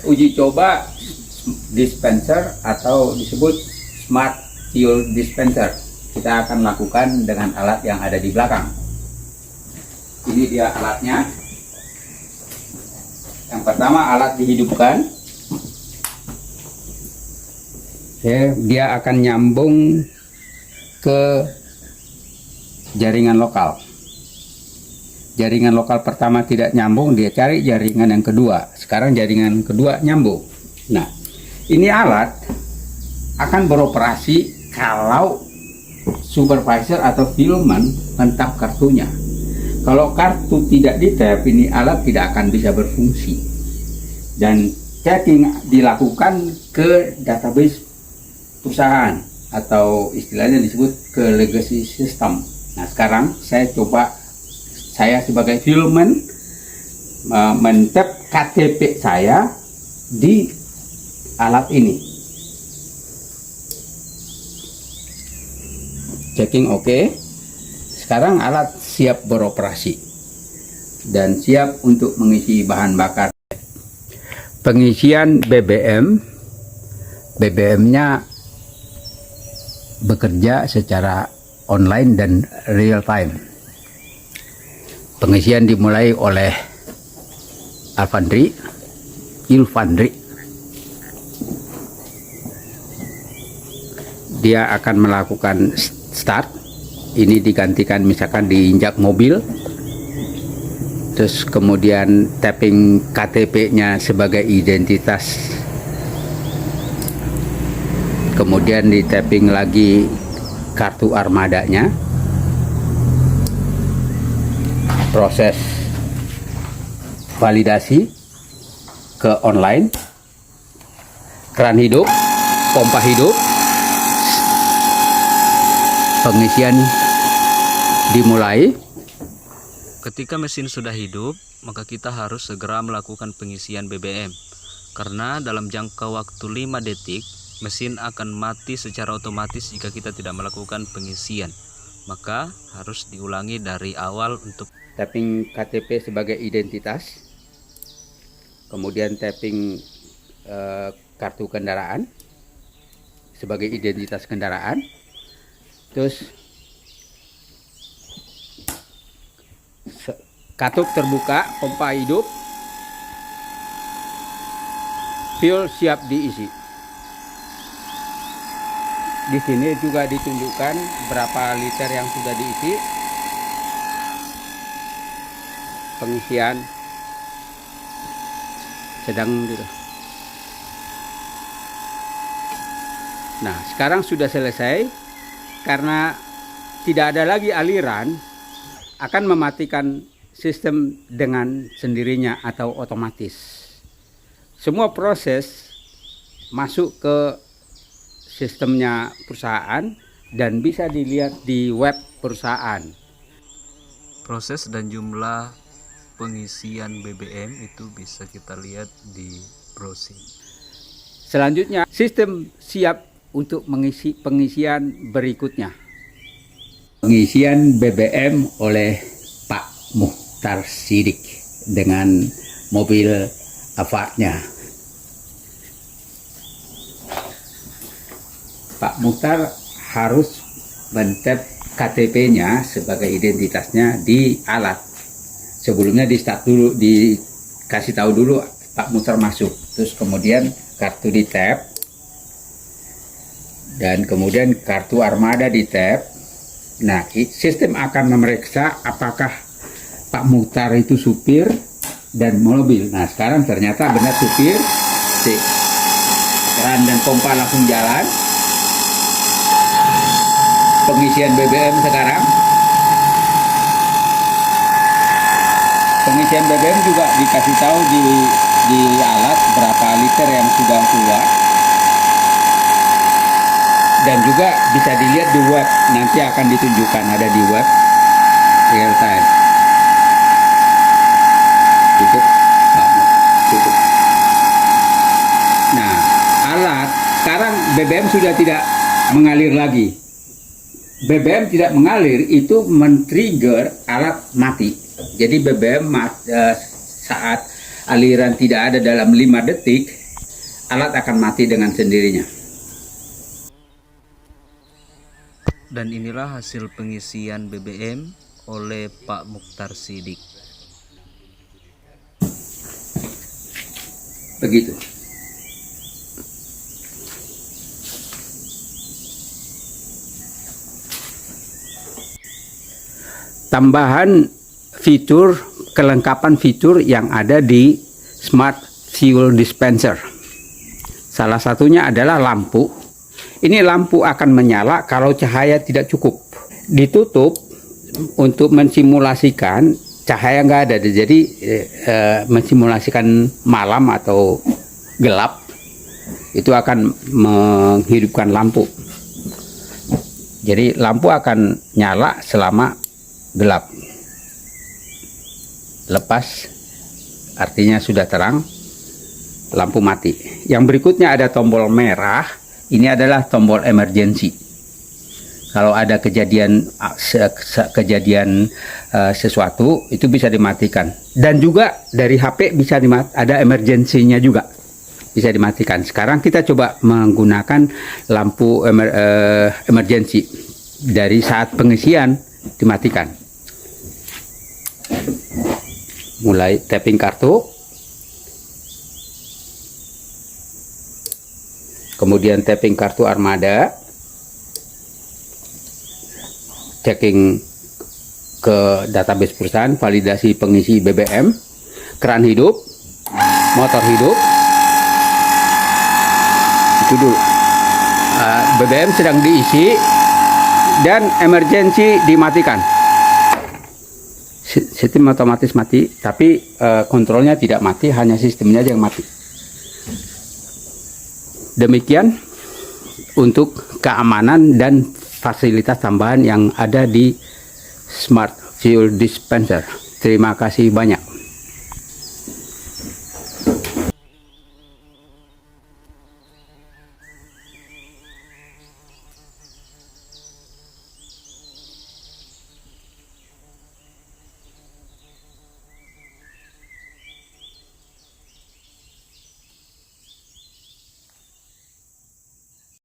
uji coba dispenser atau disebut smart fuel dispenser. Kita akan lakukan dengan alat yang ada di belakang. Ini dia alatnya. Yang pertama, alat dihidupkan. Dia akan nyambung ke jaringan lokal. Jaringan lokal pertama tidak nyambung, dia cari jaringan yang kedua. Sekarang jaringan kedua nyambung. Nah, ini alat akan beroperasi kalau supervisor atau filman mentap kartunya. Kalau kartu tidak ditap, ini alat tidak akan bisa berfungsi. Dan checking dilakukan ke database perusahaan atau istilahnya disebut ke legacy system. Nah, sekarang saya sebagai filman mentap KTP saya di alat ini. Checking oke. Sekarang alat siap beroperasi dan siap untuk mengisi bahan bakar. Pengisian BBM, BBM-nya bekerja secara online dan real time. Pengisian dimulai oleh Ilfandri. Dia akan melakukan start. Ini digantikan misalkan diinjak mobil. Terus kemudian tapping KTP-nya sebagai identitas. Kemudian di tapping lagi kartu armadanya. Proses validasi ke online. Keran hidup, pompa hidup. Pengisian dimulai. Ketika mesin sudah hidup, maka kita harus segera melakukan pengisian BBM. Karena dalam jangka waktu 5 detik, mesin akan mati secara otomatis jika kita tidak melakukan pengisian. Maka harus diulangi dari awal untuk Tapping KTP sebagai identitas. Kemudian tapping kartu kendaraan sebagai identitas kendaraan. Terus katup terbuka, pompa hidup, fuel siap diisi. Di sini juga ditunjukkan berapa liter yang sudah diisi. Pengisian sedang gitu. Nah, sekarang sudah selesai. Karena tidak ada lagi aliran, akan mematikan sistem dengan sendirinya atau otomatis. Semua proses masuk ke sistemnya perusahaan dan bisa dilihat di web perusahaan. proses dan jumlah pengisian BBM itu bisa kita lihat di browsing. Selanjutnya, sistem siap untuk mengisi pengisian berikutnya. Pengisian BBM oleh Pak Muhtar Sidik dengan mobil Avatnya. Pak Muhtar harus men-tap KTP-nya sebagai identitasnya di alat. Sebelumnya di start dulu, dikasih tahu dulu Pak Muhtar masuk, terus kemudian kartu di tap. Dan kemudian kartu armada di tap. Nah, sistem akan memeriksa apakah Pak Muhtar itu supir dan mobil. Nah, sekarang ternyata benar supir. Keran dan pompa langsung jalan. Pengisian BBM sekarang. Pengisian BBM juga dikasih tahu di alat berapa liter yang sudah keluar. Dan juga bisa dilihat di web, nanti akan ditunjukkan ada di web real time. Cukup. Nah, alat sekarang BBM sudah tidak mengalir lagi. BBM tidak mengalir itu men-trigger alat mati. Jadi BBM saat aliran tidak ada dalam 5 detik alat akan mati dengan sendirinya. Dan inilah hasil pengisian BBM oleh Pak Mukhtar Siddiq. Begitu. Tambahan fitur, kelengkapan fitur yang ada di Smart Fuel Dispenser. Salah satunya adalah lampu. Ini lampu akan menyala kalau cahaya tidak cukup. Ditutup untuk mensimulasikan cahaya nggak ada. Jadi mensimulasikan malam atau gelap, itu akan menghidupkan lampu. Jadi lampu akan nyala selama gelap. Lepas artinya sudah terang, lampu mati. Yang berikutnya ada tombol merah. Ini adalah tombol emergency. Kalau ada kejadian sesuatu, itu bisa dimatikan. Dan juga dari HP bisa ada emergency-nya juga, bisa dimatikan. Sekarang kita coba menggunakan lampu emergency. Dari saat pengisian dimatikan. Mulai tapping kartu, kemudian tapping kartu armada, checking ke database perusahaan, validasi pengisi BBM, keran hidup, motor hidup. Itu dulu. BBM sedang diisi dan emergency dimatikan. Sistem otomatis mati, tapi kontrolnya tidak mati, hanya sistemnya aja yang mati. Demikian untuk keamanan dan fasilitas tambahan yang ada di Smart Fuel Dispenser. Terima kasih banyak.